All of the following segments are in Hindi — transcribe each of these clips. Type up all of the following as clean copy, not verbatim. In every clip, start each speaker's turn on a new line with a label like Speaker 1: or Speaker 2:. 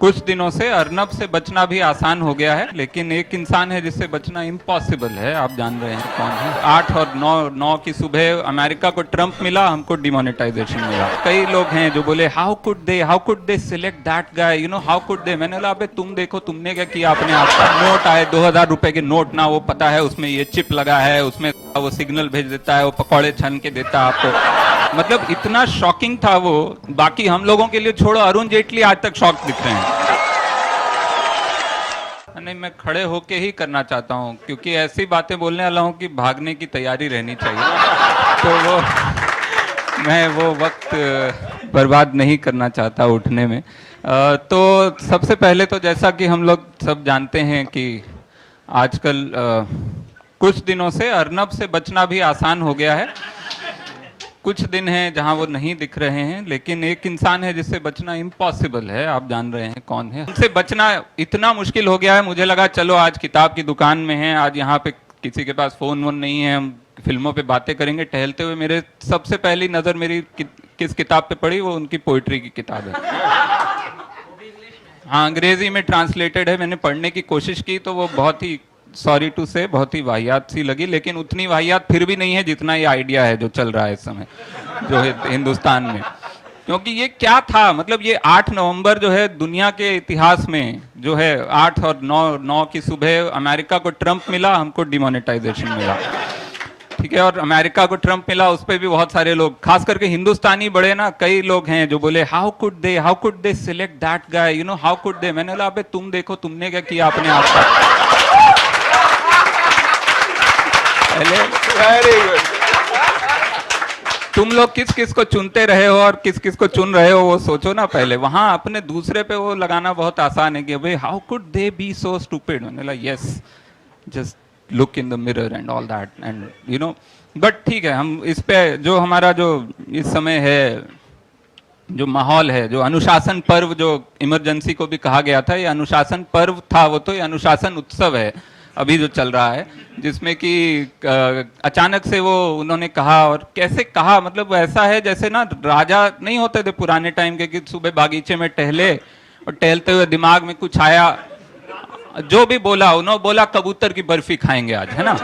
Speaker 1: कुछ दिनों से अर्नब से बचना भी आसान हो गया है, लेकिन एक इंसान है जिससे बचना इम्पॉसिबल है। आप जान रहे हैं कौन है। 8 और 9 की सुबह अमेरिका को ट्रंप मिला, हमको डिमोनेटाइजेशन मिला। कई लोग हैं जो बोले how could they select that guy, you know how could they. मैंने बोला अबे तुम देखो तुमने क्या किया अपने आप का। नोट आए 2000 रुपए के नोट ना, वो पता है उसमें ये चिप लगा है, उसमें वो सिग्नल भेज देता है, वो पकौड़े छन के देता है आपको। मतलब इतना शॉकिंग था वो। बाकी हम लोगों के लिए छोड़ो, अरुण जेटली आज तक शॉक दिख रहे हैं। नहीं, मैं खड़े होके ही करना चाहता हूँ, क्योंकि ऐसी बातें बोलने वाला हूँ कि भागने की तैयारी रहनी चाहिए। तो मैं वो वक्त बर्बाद नहीं करना चाहता उठने में। तो सबसे पहले तो जैसा कि हम लोग सब जानते हैं कि आजकल कुछ दिनों से अर्नब से बचना भी आसान हो गया है। कुछ दिन हैं जहां वो नहीं दिख रहे हैं, लेकिन एक इंसान है जिससे बचना इम्पॉसिबल है। आप जान रहे हैं कौन है। उनसे बचना इतना मुश्किल हो गया है, मुझे लगा चलो आज किताब की दुकान में है, आज यहाँ पे किसी के पास फोन वोन नहीं है, हम फिल्मों पे बातें करेंगे। टहलते हुए मेरे सबसे पहली नज़र मेरी किस किताब पे पड़ी, वो उनकी पोइट्री की किताब है। हाँ, अंग्रेजी में ट्रांसलेटेड है। मैंने पढ़ने की कोशिश की तो वो बहुत ही, सॉरी टू से, बहुत ही वाहियात सी लगी, लेकिन उतनी वाहियात फिर भी नहीं है जितना ये आइडिया है जो चल रहा है इस समय जो है हिंदुस्तान में। क्योंकि ये क्या था, मतलब ये 8 नवंबर जो है दुनिया के इतिहास में जो है 8 और 9 की सुबह अमेरिका को ट्रंप मिला, हमको डिमोनेटाइजेशन मिला। ठीक है, और अमेरिका को ट्रंप मिला, उस पर भी बहुत सारे लोग, खास करके हिंदुस्तानी बड़े ना, कई लोग हैं जो बोले how could they select that guy, you know how could they. मैंने बोला अबे तुम देखो तुमने क्या किया अपने आप का। Very good. तुम लोग किस किस को चुनते रहे हो और किस किस को चुन रहे हो वो सोचो ना पहले। वहां अपने दूसरे पे वो लगाना बहुत आसान है कि भाई how could they B so stupid. मैंने बोला yes, just look in the mirror and all that and you know. But ठीक है, हम इस पे जो हमारा जो इस समय है, जो माहौल है, जो अनुशासन पर्व, जो इमरजेंसी को भी कहा गया था, ये अनुशासन पर्व था, वो तो ये अनुशासन उत्सव है अभी जो चल रहा है, जिसमें कि अचानक से वो उन्होंने कहा। और कैसे कहा, मतलब ऐसा है जैसे ना राजा नहीं होते थे पुराने टाइम के कि सुबह बागीचे में टहले और टहलते हुए दिमाग में कुछ आया, जो भी बोला उन्होंने बोला कबूतर की बर्फी खाएंगे आज, है ना।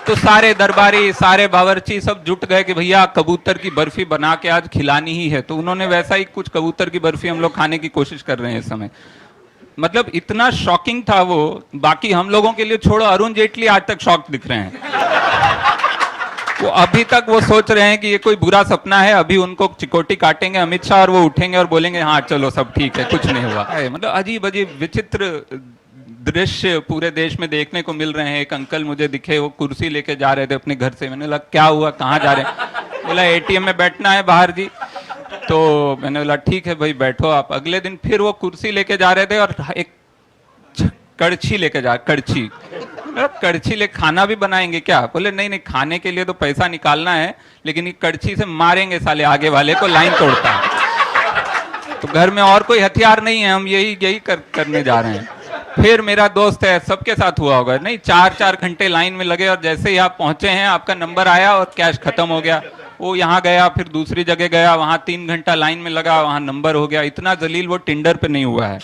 Speaker 1: तो सारे दरबारी, सारे बावर्ची सब जुट गए कि भैया कबूतर की बर्फी बना के आज खिलानी ही है। तो उन्होंने वैसा ही कुछ कबूतर की बर्फी हम लोग खाने की कोशिश कर रहे हैं इस समय। मतलब इतना शॉकिंग था वो। बाकी हम लोगों के लिए छोड़ो, अरुण जेटली आज तक शॉक दिख रहे हैं। वो अभी तक वो सोच रहे हैं कि ये कोई बुरा सपना है, अभी उनको चिकोटी काटेंगे अमित शाह और वो उठेंगे और बोलेंगे हाँ चलो सब ठीक है, कुछ नहीं हुआ है। मतलब अजीब अजीब विचित्र दृश्य पूरे देश में देखने को मिल रहे हैं। एक अंकल मुझे दिखे, वो कुर्सी लेके जा रहे थे अपने घर से। मैंने लगा क्या हुआ, कहाँ जा रहे हैं? बोला एटीएम में बैठना है बाहर जी। तो मैंने बोला ठीक है भाई बैठो आप। अगले दिन फिर वो कुर्सी लेके जा रहे थे और एक कड़छी लेके जा, कड़छी ले खाना भी बनाएंगे क्या? बोले नहीं नहीं, खाने के लिए तो पैसा निकालना है, लेकिन ये कड़छी से मारेंगे साले आगे वाले को, लाइन तोड़ता है। तो घर में और कोई हथियार नहीं है, हम यही करने जा रहे हैं। फिर मेरा दोस्त है, सबके साथ हुआ होगा, नहीं 4 घंटे लाइन में लगे और जैसे ही आप पहुंचे हैं आपका नंबर आया और कैश खत्म हो गया। वो यहाँ गया, फिर दूसरी जगह गया, वहां 3 घंटा लाइन में लगा, वहां नंबर हो गया। इतना जलील वो टिंडर पे नहीं हुआ है।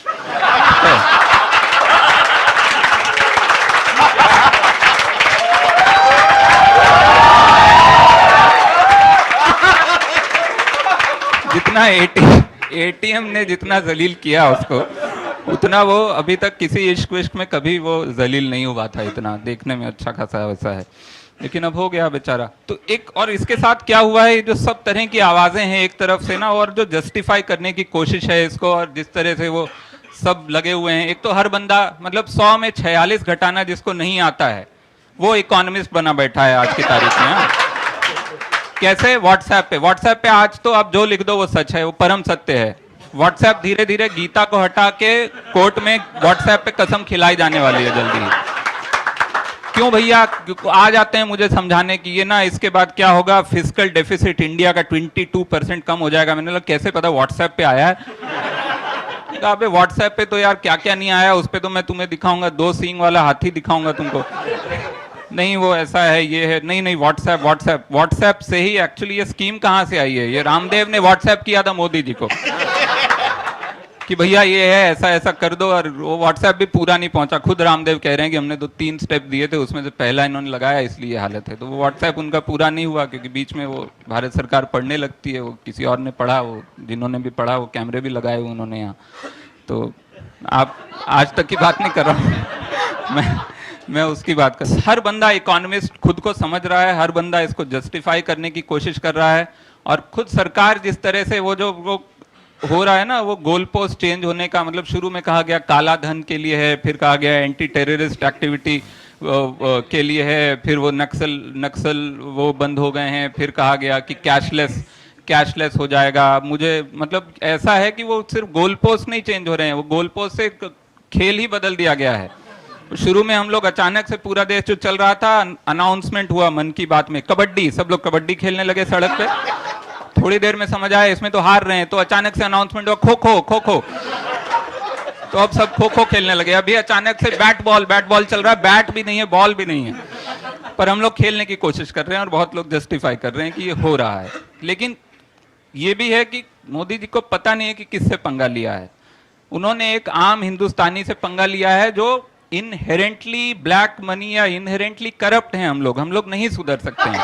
Speaker 1: जितना एटीएम ने जितना जलील किया उसको, उतना वो अभी तक किसी इश्क विश्क में कभी वो जलील नहीं हुआ था। इतना देखने में अच्छा खासा वैसा है, लेकिन अब हो गया बेचारा। तो एक और इसके साथ क्या हुआ है, जो सब तरह की आवाजें हैं एक तरफ से ना, और जो जस्टिफाई करने की कोशिश है इसको, और जिस तरह से वो सब लगे हुए हैं। एक तो हर बंदा, मतलब 100 में 46 घटाना जिसको नहीं आता है वो इकोनॉमिस्ट बना बैठा है आज की तारीख में। कैसे? व्हाट्सएप पे आज तो आप जो लिख दो वो सच है, वो परम सत्य है। व्हाट्सएप धीरे धीरे गीता को हटा के कोर्ट में व्हाट्सएप पे कसम खिलाई जाने वाली है जल्दी ही। क्यों भैया? आ जाते हैं मुझे समझाने की, ये ना इसके बाद क्या होगा, फिस्कल डेफिसिट इंडिया का 22% कम हो जाएगा। मैंने लगा कैसे पता, व्हाट्सएप पे आया है? अबे व्हाट्सएप पे तो यार क्या क्या नहीं आया, उस पे तो मैं तुम्हें दिखाऊंगा, 2 सींग वाला हाथी दिखाऊंगा तुमको। नहीं वो ऐसा है, ये है, नहीं नहीं, व्हाट्सएप व्हाट्सएप व्हाट्सएप से ही एक्चुअली ये स्कीम कहाँ से आई है? ये रामदेव ने व्हाट्सएप किया था मोदी जी को कि भैया ये है, ऐसा ऐसा कर दो, और वो व्हाट्सएप भी पूरा नहीं पहुंचा। खुद रामदेव कह रहे हैं कि हमने 2-3 स्टेप दिए थे, उसमें से पहला इन्होंने लगाया, इसलिए ये हालत है। तो वो व्हाट्सएप उनका पूरा नहीं हुआ क्योंकि बीच में वो भारत सरकार पढ़ने लगती है, वो किसी और ने पढ़ा, वो जिन्होंने भी पढ़ा वो कैमरे भी लगाए हुए उन्होंने यहाँ। तो आप आज तक की बात नहीं कर रहा हूँ मैं उसकी बात कर। हर बंदा इकोनॉमिस्ट खुद को समझ रहा है, हर बंदा इसको जस्टिफाई करने की कोशिश कर रहा है, और खुद सरकार जिस तरह से वो हो रहा है ना, वो गोल पोस्ट चेंज होने का मतलब, शुरू में कहा गया काला धन के लिए है, फिर कहा गया एंटी टेररिस्ट एक्टिविटी के लिए है, फिर वो नक्सल वो बंद हो गए हैं, फिर कहा गया कि कैशलेस हो जाएगा। मुझे मतलब ऐसा है कि वो सिर्फ गोल पोस्ट नहीं चेंज हो रहे हैं, वो गोल पोस्ट से खेल ही बदल दिया गया है। शुरू में हम लोग अचानक से पूरा देश जो चल रहा था, अनाउंसमेंट हुआ मन की बात में, कबड्डी, सब लोग कबड्डी खेलने लगे सड़क पे। थोड़ी देर में समझ आया इसमें तो हार रहे हैं, तो अचानक से अनाउंसमेंट हुआ खो खो, तो अब सब खो खो खेलने लगे। अभी अचानक से बैट बॉल चल रहा है, बैट भी नहीं है, बॉल भी नहीं है, पर हम लोग खेलने की कोशिश कर रहे हैं, और बहुत लोग जस्टिफाई कर रहे हैं कि ये हो रहा है। लेकिन ये भी है कि मोदी जी को पता नहीं है कि किससे पंगा लिया है। उन्होंने एक आम हिंदुस्तानी से पंगा लिया है जो इनहेरेंटली ब्लैक मनी या इनहेरेंटली करप्ट हैं। हम लोग नहीं सुधर सकते हैं,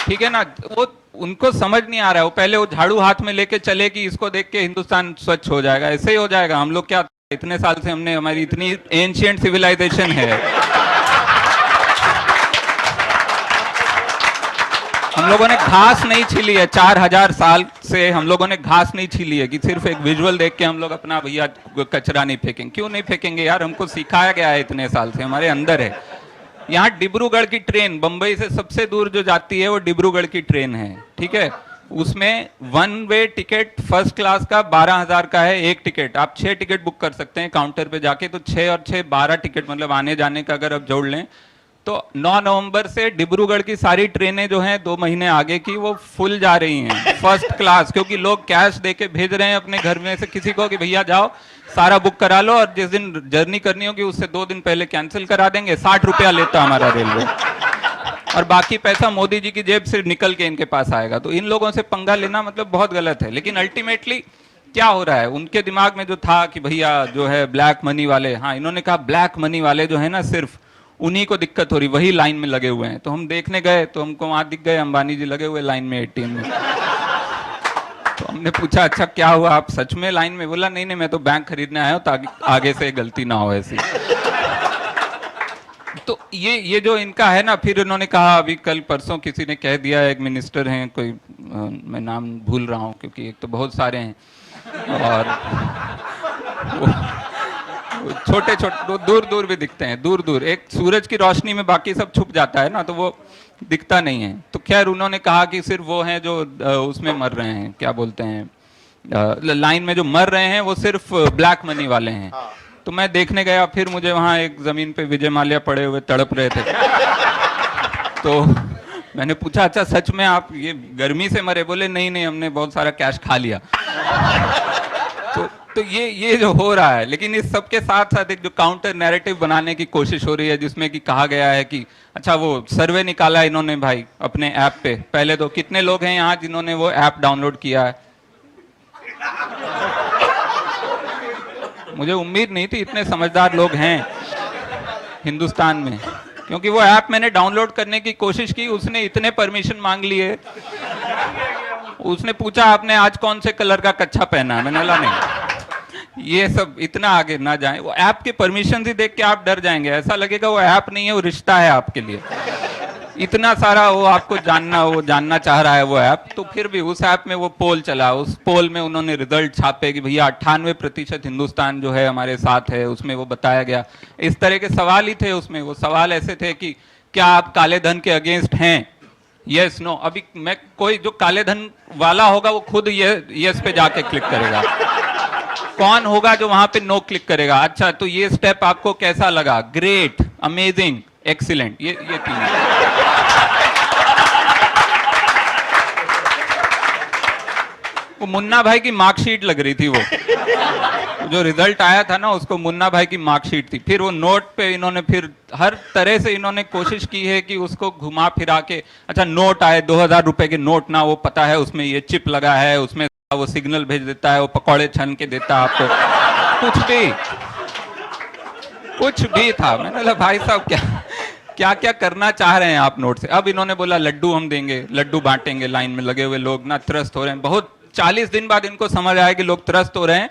Speaker 1: ठीक है ना। वो उनको समझ नहीं आ रहा है, वो पहले वो झाड़ू हाथ में लेके चले कि इसको देख के हिंदुस्तान स्वच्छ हो जाएगा, ऐसे ही हो जाएगा। हम लोग क्या, इतने साल से हमने, हमारी इतनी एंशिएंट सिविलाइजेशन है, हम लोगों ने घास नहीं छीली है, 4000 साल से हम लोगों ने घास नहीं छीली है कि सिर्फ एक विजुअल देख के हम लोग अपना भैया कचरा नहीं फेंकेंगे। क्यों नहीं फेंकेंगे यार, हमको सिखाया गया है इतने साल से, हमारे अंदर है। यहाँ डिब्रूगढ़ की ट्रेन, बंबई से सबसे दूर जो जाती है वो डिब्रूगढ़ की ट्रेन है, ठीक है। उसमें 1 वे टिकट फर्स्ट क्लास का 12,000 का है एक टिकट। आप 6 टिकट बुक कर सकते हैं काउंटर पे जाके, तो 6 और 6 12 टिकट, मतलब आने जाने का अगर आप जोड़ लें तो 9 नवंबर से डिब्रूगढ़ की सारी ट्रेनें जो हैं 2 महीने आगे की, वो फुल जा रही हैं फर्स्ट क्लास, क्योंकि लोग कैश देके भेज रहे हैं अपने घर में से किसी को कि भैया जाओ सारा बुक करा लो, और जिस दिन जर्नी करनी होगी उससे 2 दिन पहले कैंसिल करा देंगे। 60 रुपया लेता हमारा रेलवे, और बाकी पैसा मोदी जी की जेब से निकल के इनके पास आएगा। तो इन लोगों से पंगा लेना मतलब बहुत गलत है। लेकिन अल्टीमेटली क्या हो रहा है, उनके दिमाग में जो था कि भैया जो है ब्लैक मनी वाले, हाँ इन्होंने कहा ब्लैक मनी वाले जो है ना, सिर्फ उन्हीं को दिक्कत हो रही, वही लाइन में लगे हुए हैं। तो हम देखने गए तो हमको वहां दिख गए अंबानी जी लगे हुए लाइन में एटीएम में। तो हमने पूछा अच्छा क्या हुआ, आप सच में लाइन में? बोला नहीं नहीं, मैं तो बैंक खरीदने आया हूँ ताकि आगे से गलती ना हो ऐसी। तो ये जो इनका है ना, फिर उन्होंने कहा अभी कल परसों किसी ने कह दिया, एक मिनिस्टर हैं कोई, मैं नाम भूल रहा हूँ क्योंकि एक तो बहुत सारे हैं, और छोटे छोटे दूर दूर भी दिखते हैं, दूर दूर, एक सूरज की रोशनी में बाकी सब छुप जाता है ना, तो वो दिखता नहीं है। तो खैर उन्होंने कहा कि सिर्फ वो हैं जो उसमें मर रहे हैं, क्या बोलते हैं, लाइन में जो मर रहे हैं वो सिर्फ ब्लैक मनी वाले हैं। तो मैं देखने गया, फिर मुझे वहां एक जमीन पे विजय माल्या पड़े हुए तड़प रहे थे। तो मैंने पूछा अच्छा सच में आप ये गर्मी से मरे? बोले नहीं नहीं, हमने बहुत सारा कैश खा लिया। तो ये जो हो रहा है, लेकिन इस सब के साथ साथ एक जो काउंटर नैरेटिव बनाने की कोशिश हो रही है, जिसमें कि कहा गया है कि अच्छा वो सर्वे निकाला इन्होंने भाई अपने ऐप पे, पहले तो कितने लोग हैं यहाँ जिन्होंने वो ऐप डाउनलोड किया है? मुझे उम्मीद नहीं थी इतने समझदार लोग हैं हिंदुस्तान में, क्योंकि वो ऐप मैंने डाउनलोड करने की कोशिश की, उसने इतने परमिशन मांग लिए। उसने पूछा आपने आज कौन से कलर का कच्छा पहना? मैंने बोला नहीं, ये सब इतना आगे ना जाए। वो ऐप के परमिशन ही देख के आप डर जाएंगे, ऐसा लगेगा वो ऐप नहीं है, वो रिश्ता है आपके लिए। इतना सारा वो आपको जानना चाह रहा है वो ऐप। तो फिर भी उस ऐप में वो पोल चला, उस पोल में उन्होंने रिजल्ट छापे कि भैया 98% हिंदुस्तान जो है हमारे साथ है। उसमें वो बताया गया, इस तरह के सवाल ही थे उसमें। वो सवाल ऐसे थे कि क्या आप काले धन के अगेंस्ट हैं? Yes no. अभी मैं कोई जो काले धन वाला होगा वो खुद यस पे जाके क्लिक करेगा, कौन होगा जो वहां पे नो क्लिक करेगा? अच्छा तो ये स्टेप आपको कैसा लगा? ग्रेट, अमेजिंग, एक्सीलेंट, ये 3। वो मुन्ना भाई की मार्कशीट लग रही थी वो जो रिजल्ट आया था ना, उसको मुन्ना भाई की मार्कशीट थी। फिर वो नोट पे इन्होंने फिर हर तरह से इन्होंने कोशिश की है कि उसको घुमा फिरा के, अच्छा नोट आए 2000 रुपए के नोट ना, वो पता है उसमें ये चिप लगा है, उसमें वो सिग्नल भेज देता है, वो पकौड़े छन के देता है आपको, कुछ भी था। मैंने बोला भाई साहब क्या क्या करना चाह रहे हैं आप नोट से। अब इन्होंने बोला लड्डू हम देंगे, लड्डू बांटेंगे, लाइन में लगे हुए लोग ना त्रस्त हो रहे हैं। बहुत 40 दिन बाद इनको समझ आया कि लोग त्रस्त हो रहे हैं,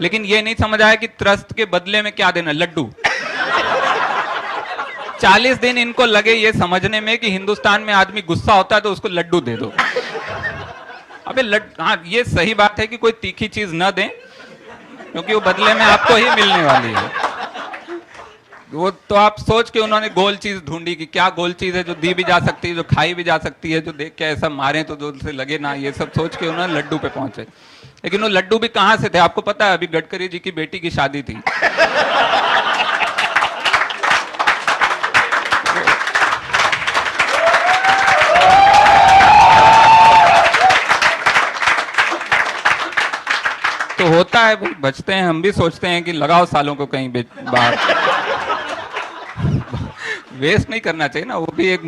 Speaker 1: लेकिन ये नहीं समझ आया कि त्रस्त के बदले में क्या देना, लड्डू। 40 दिन इनको लगे ये समझने में कि हिंदुस्तान में आदमी गुस्सा होता है तो उसको लड्डू दे दो। अबे हाँ, ये सही बात है कि कोई तीखी चीज न दें, क्योंकि वो बदले में आपको ही मिलने वाली है। वो तो आप सोच के उन्होंने गोल चीज ढूंढी कि क्या गोल चीज है जो दी भी जा सकती है, जो खाई भी जा सकती है, जो देख के ऐसा मारे तो जोर से लगे ना, ये सब सोच के उन्होंने लड्डू पे पहुंचे। लेकिन वो लड्डू भी कहां से थे आपको पता है? अभी गडकरी जी की बेटी की शादी थी। तो होता है भाई, बचते हैं, हम भी सोचते हैं कि लगाओ सालों को कहीं बाहर। वेस्ट नहीं करना चाहिए ना, वो भी एक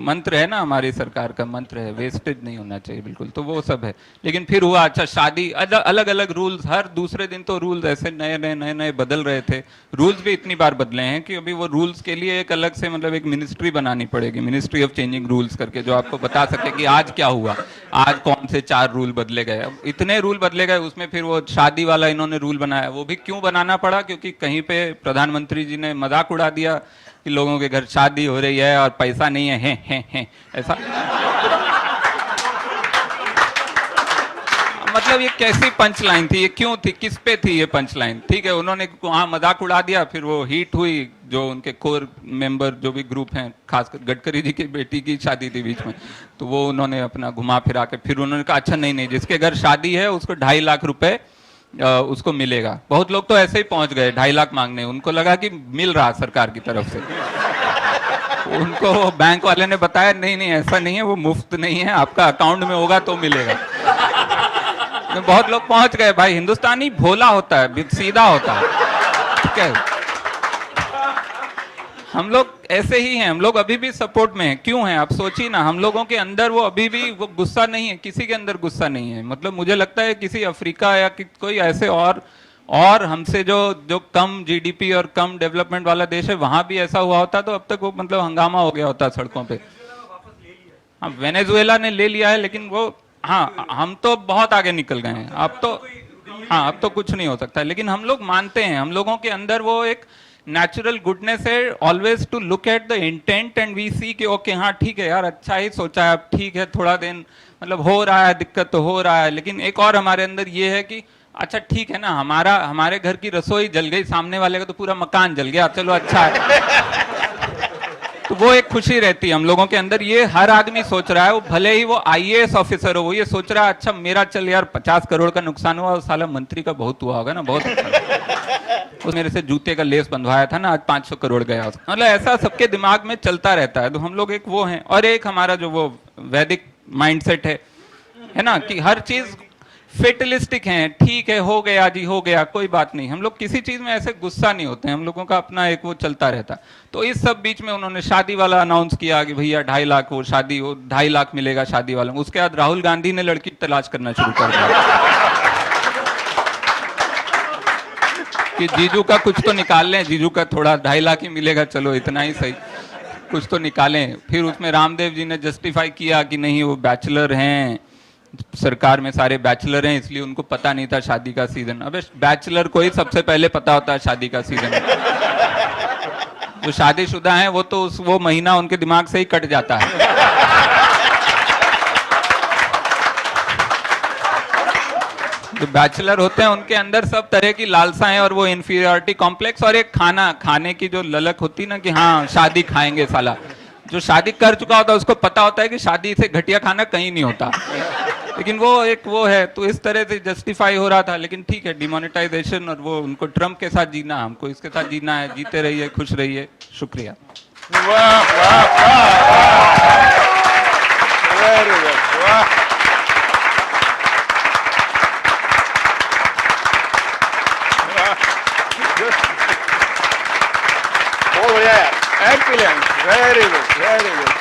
Speaker 1: मंत्र है ना, हमारी सरकार का मंत्र है, वेस्टेज नहीं होना चाहिए बिल्कुल। तो वो सब है। लेकिन फिर हुआ, अच्छा शादी, अलग अलग रूल्स, हर दूसरे दिन तो रूल्स ऐसे नए नए बदल रहे थे। रूल्स भी इतनी बार बदले हैं कि अभी वो रूल्स के लिए एक अलग से मतलब एक मिनिस्ट्री बनानी पड़ेगी, मिनिस्ट्री ऑफ चेंजिंग रूल्स करके, जो आपको बता सके कि आज क्या हुआ, आज कौन से 4 रूल बदले गए। अब इतने रूल बदले गए, उसमें फिर वो शादी वाला इन्होंने रूल बनाया। वो भी क्यों बनाना पड़ा? क्योंकि कहीं पे प्रधानमंत्री जी ने मजाक उड़ा दिया कि लोगों के घर शादी हो रही है और पैसा नहीं है ऐसा। मतलब ये कैसी पंच लाइन थी, ये क्यों थी, किस पे थी ये पंच लाइन? ठीक है, उन्होंने वहां मजाक उड़ा दिया, फिर वो हिट हुई, जो उनके कोर मेंबर जो भी ग्रुप हैं, खासकर गडकरी जी की बेटी की शादी थी बीच में, तो वो उन्होंने अपना घुमा फिरा के फिर उन्होंने कहा अच्छा नहीं, जिसके घर शादी है उसको 2.5 लाख रुपए उसको मिलेगा। बहुत लोग तो ऐसे ही पहुंच गए 2.5 लाख मांगने, उनको लगा कि मिल रहा सरकार की तरफ से। उनको बैंक वाले ने बताया नहीं ऐसा नहीं है, वो मुफ्त नहीं है, आपका अकाउंट में होगा तो मिलेगा। तो बहुत लोग पहुंच गए। भाई हिंदुस्तानी भोला होता है, सीधा होता है, ठीक है। हम लोग ऐसे ही हैं, हम लोग अभी भी सपोर्ट में हैं। क्यों हैं आप सोचिए ना, हम लोगों के अंदर वो अभी भी वो गुस्सा नहीं है, किसी के अंदर गुस्सा नहीं है। मतलब मुझे लगता है किसी अफ्रीका या कोई ऐसे और हमसे जो कम जीडीपी और कम डेवलपमेंट वाला देश है, वहां भी ऐसा हुआ होता तो अब तक वो मतलब हंगामा हो गया होता सड़कों पे। हाँ, वेनेजुएला ने ले लिया है, लेकिन वो, हाँ हम तो बहुत आगे निकल गए हैं अब तो। हाँ, अब तो कुछ नहीं हो सकता। लेकिन हम लोग मानते हैं, हम लोगों के अंदर वो एक नेचुरल गुडनेस है, always to look at the intent and we see कि ओके हाँ ठीक है यार, अच्छा ही सोचा है, अब ठीक है, थोड़ा दिन मतलब हो रहा है, दिक्कत तो हो रहा है, लेकिन एक और हमारे अंदर ये है कि अच्छा ठीक है ना, हमारे घर की रसोई जल गई, सामने वाले का तो पूरा मकान जल गया, चलो अच्छा है। तो वो एक खुशी रहती है हम लोगों के अंदर। ये हर आदमी सोच रहा है, वो भले ही वो आईएएस ऑफिसर हो, वो ये सोच रहा है अच्छा मेरा चल यार 50 करोड़ का नुकसान हुआ, साला मंत्री का बहुत हुआ होगा ना, बहुत उस मेरे से जूते का लेस बंधवाया था ना, आज 500 करोड़ गया। मतलब ऐसा सबके दिमाग में चलता रहता है। तो हम लोग एक वो हैं, और एक हमारा जो वो वैदिक माइंडसेट है ना, कि हर चीज फेटलिस्टिक है, ठीक है हो गया जी, हो गया, कोई बात नहीं। हम लोग किसी चीज में ऐसे गुस्सा नहीं होते हैं, हम लोगों का अपना एक वो चलता रहता। तो इस सब बीच में उन्होंने शादी वाला अनाउंस किया कि भैया 2.5 लाख वो शादी, वो 2.5 लाख मिलेगा शादी वालों को। उसके बाद राहुल गांधी ने लड़की तलाश करना शुरू कर दिया कि जीजू का कुछ तो निकाल लें, जीजू का थोड़ा 2.5 लाख ही मिलेगा, चलो इतना ही सही, कुछ तो निकालें। फिर उसमें रामदेव जी ने जस्टिफाई किया कि नहीं वो बैचलर हैं, सरकार में सारे बैचलर हैं, इसलिए उनको पता नहीं था शादी का सीजन। अबे बैचलर को ही सबसे पहले पता होता है शादी का सीजन। जो शादीशुदा हैं वो तो वो महीना उनके दिमाग से ही कट जाता है। जो बैचलर होते हैं उनके अंदर सब तरह की लालसाएं और वो इंफीरियरिटी कॉम्प्लेक्स और एक खाने की जो ललक होती ना कि हाँ शादी खाएंगे साला। जो शादी कर चुका होता है उसको पता होता है कि शादी से घटिया खाना कहीं नहीं होता, लेकिन वो एक वो है। तो इस तरह से जस्टिफाई हो रहा था। लेकिन ठीक है, डिमोनेटाइजेशन और वो उनको ट्रम्प के साथ जीना, हमको इसके साथ जीना है। जीते रहिए, खुश रहिए, शुक्रिया।
Speaker 2: वाह वाह वाह, वेरी गुड, वाह। Excellent. Very good. Very good.